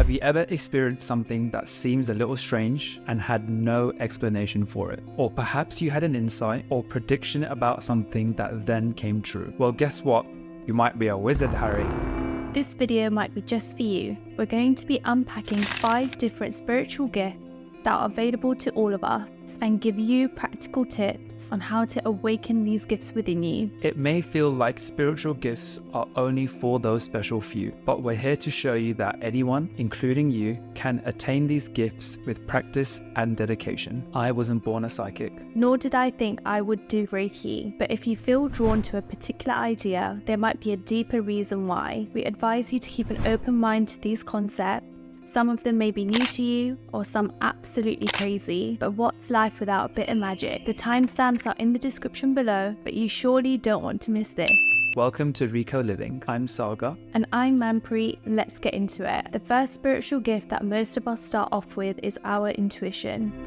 Have you ever experienced something that seems a little strange and had no explanation for it? Or perhaps you had an insight or prediction about something that then came true. Well, guess what? You might be a wizard, Harry. This video might be just for you. We're going to be unpacking 5 different spiritual gifts that are available to all of us and give you practical tips on how to awaken these gifts within you. It may feel like spiritual gifts are only for those special few, but we're here to show you that anyone, including you, can attain these gifts with practice and dedication. I wasn't born a psychic. Nor did I think I would do Reiki, but if you feel drawn to a particular idea, there might be a deeper reason why. We advise you to keep an open mind to these concepts. Some of them may be new to you, or some absolutely crazy, but what's life without a bit of magic? The timestamps are in the description below, but you surely don't want to miss this. Welcome to Rico Living. I'm Saga. And I'm Manpreet. Let's get into it. The first spiritual gift that most of us start off with is our intuition.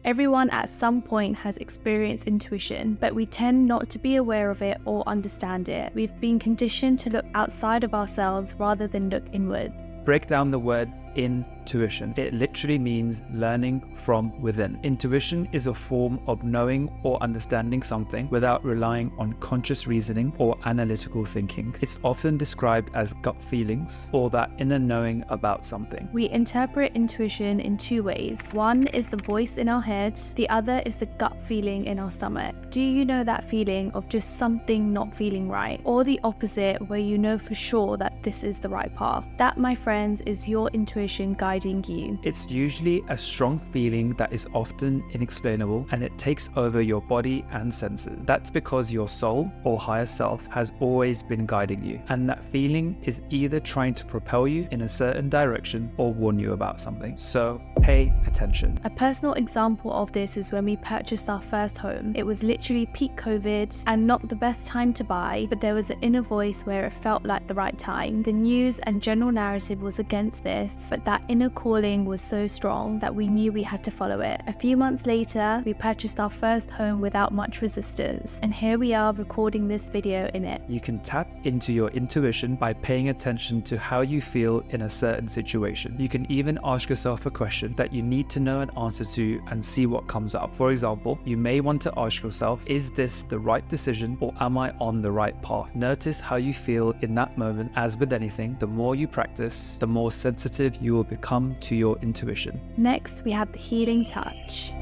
Everyone at some point has experienced intuition, but we tend not to be aware of it or understand it. We've been conditioned to look outside of ourselves rather than look inwards. Break down the word intuition. It literally means learning from within. Intuition is a form of knowing or understanding something without relying on conscious reasoning or analytical thinking. It's often described as gut feelings or that inner knowing about something. We interpret intuition in 2 ways. One is the voice in our head, the other is the gut feeling in our stomach. Do you know that feeling of just something not feeling right? Or the opposite, where you know for sure that this is the right path? That, my friends, is your intuition guiding you. It's usually a strong feeling that is often inexplainable, and it takes over your body and senses. That's because your soul or higher self has always been guiding you, and that feeling is either trying to propel you in a certain direction or warn you about something. So pay attention. A personal example of this is when we purchased our first home. It was literally peak COVID and not the best time to buy, but there was an inner voice where it felt like the right time. The news and general narrative was against this, but that inner calling was so strong that we knew we had to follow it. A few months later, we purchased our first home without much resistance, and here we are recording this video in it. You can tap into your intuition by paying attention to how you feel in a certain situation. You can even ask yourself a question that you need to know an answer to and see what comes up. For example, you may want to ask yourself, is this the right decision or am I on the right path? Notice how you feel in that moment. As with anything, the more you practice, the more sensitive you will become to your intuition. Next, we have the healing touch.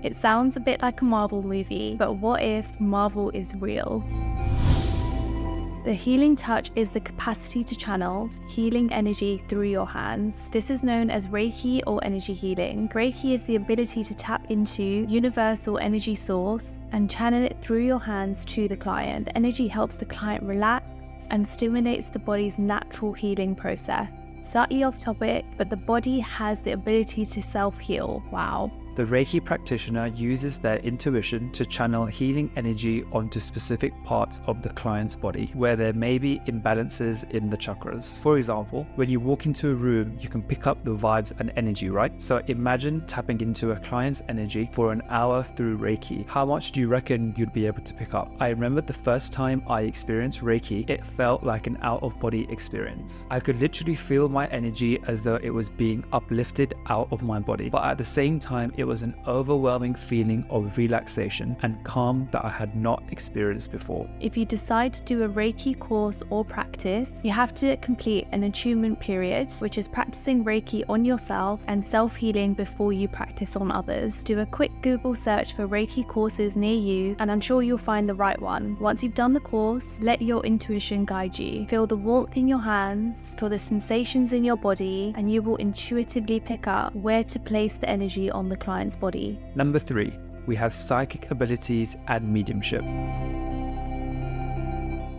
It sounds a bit like a Marvel movie, but what if Marvel is real? The healing touch is the capacity to channel healing energy through your hands. This is known as Reiki or energy healing. Reiki is the ability to tap into universal energy source and channel it through your hands to the client. The energy helps the client relax and stimulates the body's natural healing process. Slightly off topic, but the body has the ability to self-heal. Wow. The Reiki practitioner uses their intuition to channel healing energy onto specific parts of the client's body where there may be imbalances in the chakras. For example, when you walk into a room, you can pick up the vibes and energy, right? So imagine tapping into a client's energy for an hour through Reiki. How much do you reckon you'd be able to pick up? I remember the first time I experienced Reiki, it felt like an out-of-body experience. I could literally feel my energy as though it was being uplifted out of my body, but at the same time, it was an overwhelming feeling of relaxation and calm that I had not experienced before. If you decide to do a Reiki course or practice, you have to complete an attunement period, which is practicing Reiki on yourself and self-healing before you practice on others. Do a quick Google search for Reiki courses near you, and I'm sure you'll find the right one. Once you've done the course, let your intuition guide you. Feel the warmth in your hands, feel the sensations in your body, and you will intuitively pick up where to place the energy on the client's body. Number 3, we have psychic abilities and mediumship.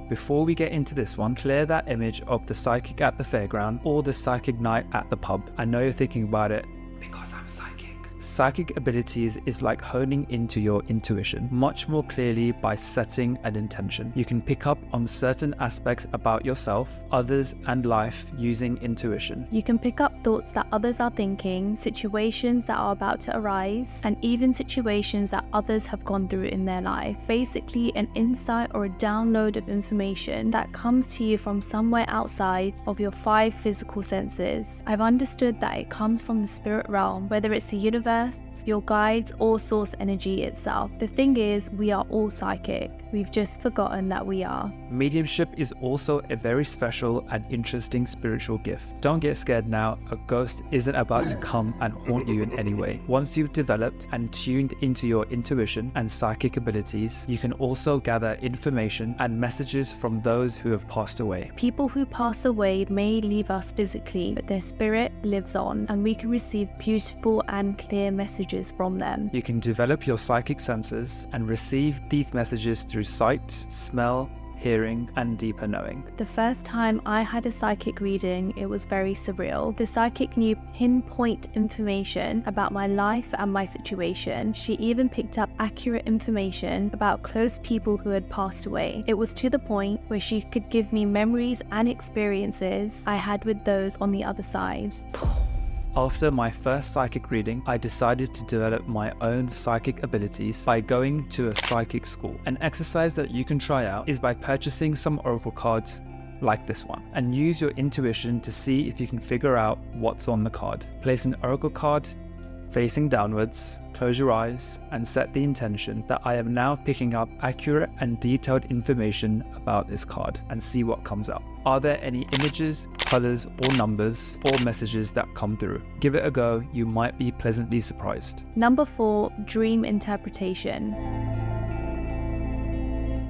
Before we get into this one, clear that image of the psychic at the fairground or the psychic night at the pub. I know you're thinking about it, because I'm psychic. Psychic abilities is like honing into your intuition much more clearly by setting an intention. You can pick up on certain aspects about yourself, others, and life using intuition. You can pick up thoughts that others are thinking, situations that are about to arise, and even situations that others have gone through in their life. Basically, an insight or a download of information that comes to you from somewhere outside of your 5 physical senses. I've understood that it comes from the spirit realm, whether it's the universe, your guides, or source energy itself. The thing is, we are all psychic. We've just forgotten that we are. Mediumship is also a very special and interesting spiritual gift. Don't get scared now, a ghost isn't about to come and haunt you in any way. Once you've developed and tuned into your intuition and psychic abilities, you can also gather information and messages from those who have passed away. People who pass away may leave us physically, but their spirit lives on, and we can receive beautiful and clear messages from them. You can develop your psychic senses and receive these messages through sight, smell, hearing, and deeper knowing. The first time I had a psychic reading, it was very surreal. The psychic knew pinpoint information about my life and my situation. She even picked up accurate information about close people who had passed away. It was to the point where she could give me memories and experiences I had with those on the other side. After my first psychic reading, I decided to develop my own psychic abilities by going to a psychic school. An exercise that you can try out is by purchasing some oracle cards like this one and use your intuition to see if you can figure out what's on the card. Place an oracle card facing downwards, close your eyes, and set the intention that I am now picking up accurate and detailed information about this card and see what comes up. Are there any images, colors, or numbers or messages that come through? Give it a go, you might be pleasantly surprised. Number 4, dream interpretation.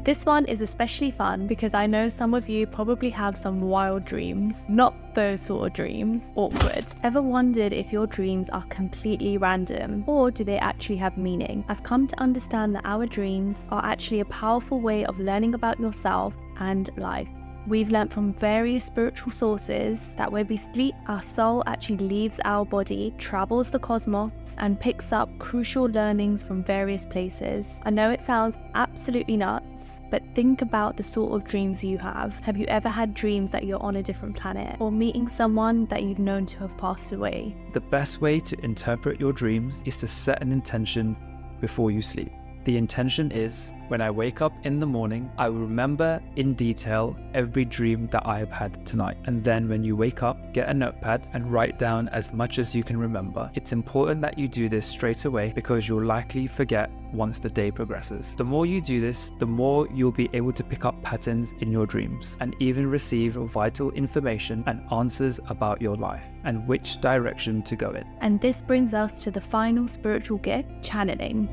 This one is especially fun because I know some of you probably have some wild dreams, not those sort of dreams, awkward. Ever wondered if your dreams are completely random or do they actually have meaning? I've come to understand that our dreams are actually a powerful way of learning about yourself and life. We've learnt from various spiritual sources that when we sleep, our soul actually leaves our body, travels the cosmos, and picks up crucial learnings from various places. I know it sounds absolutely nuts, but think about the sort of dreams you have. Have you ever had dreams that you're on a different planet or meeting someone that you've known to have passed away? The best way to interpret your dreams is to set an intention before you sleep. The intention is, when I wake up in the morning, I will remember in detail every dream that I have had tonight. And then when you wake up, get a notepad and write down as much as you can remember. It's important that you do this straight away because you'll likely forget once the day progresses. The more you do this, the more you'll be able to pick up patterns in your dreams and even receive vital information and answers about your life and which direction to go in. And this brings us to the final spiritual gift, channeling.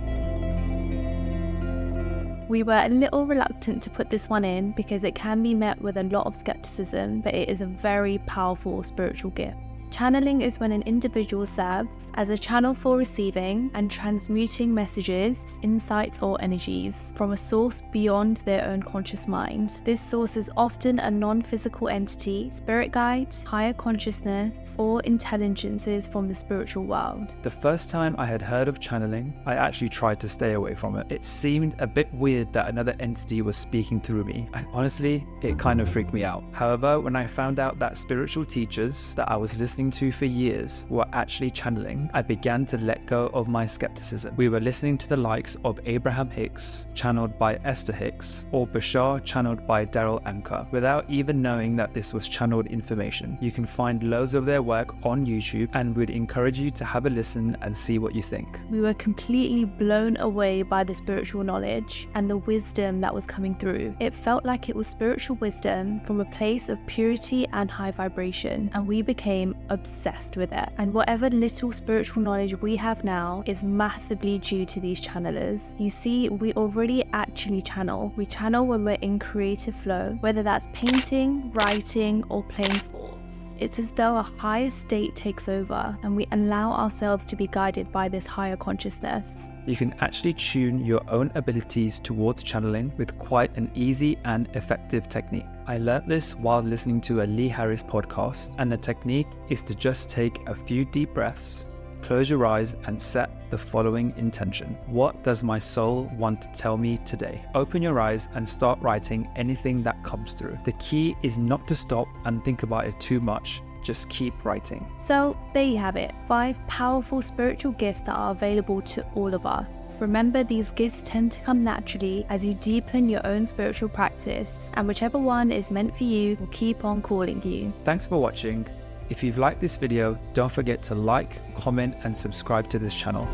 We were a little reluctant to put this one in because it can be met with a lot of skepticism, but it is a very powerful spiritual gift. Channeling is when an individual serves as a channel for receiving and transmuting messages, insights, or energies from a source beyond their own conscious mind. This source is often a non-physical entity, spirit guide, higher consciousness, or intelligences from the spiritual world. The first time I had heard of channeling, I actually tried to stay away from it. It seemed a bit weird that another entity was speaking through me, and honestly, it kind of freaked me out. However, when I found out that spiritual teachers that I was listening to for years were actually channeling, I began to let go of my skepticism. We were listening to the likes of Abraham Hicks, channeled by Esther Hicks, or Bashar, channeled by Daryl Anker, without even knowing that this was channeled information. You can find loads of their work on YouTube and would encourage you to have a listen and see what you think. We were completely blown away by the spiritual knowledge and the wisdom that was coming through. It felt like it was spiritual wisdom from a place of purity and high vibration, and we became obsessed with it. And whatever little spiritual knowledge we have now is massively due to these channelers. You see, we already actually channel. We channel when we're in creative flow, whether that's painting, writing, or playing sports. It's as though a higher state takes over and we allow ourselves to be guided by this higher consciousness. You can actually tune your own abilities towards channeling with quite an easy and effective technique. I learnt this while listening to a Lee Harris podcast, and the technique is to just take a few deep breaths, Close your eyes and set the following intention. What does my soul want to tell me today? Open your eyes and start writing anything that comes through. The key is not to stop and think about it too much. Just keep writing. So there you have it, 5 powerful spiritual gifts that are available to all of us. Remember, these gifts tend to come naturally as you deepen your own spiritual practice, and whichever one is meant for you will keep on calling you. Thanks for watching. If you've liked this video, don't forget to like, comment, and subscribe to this channel.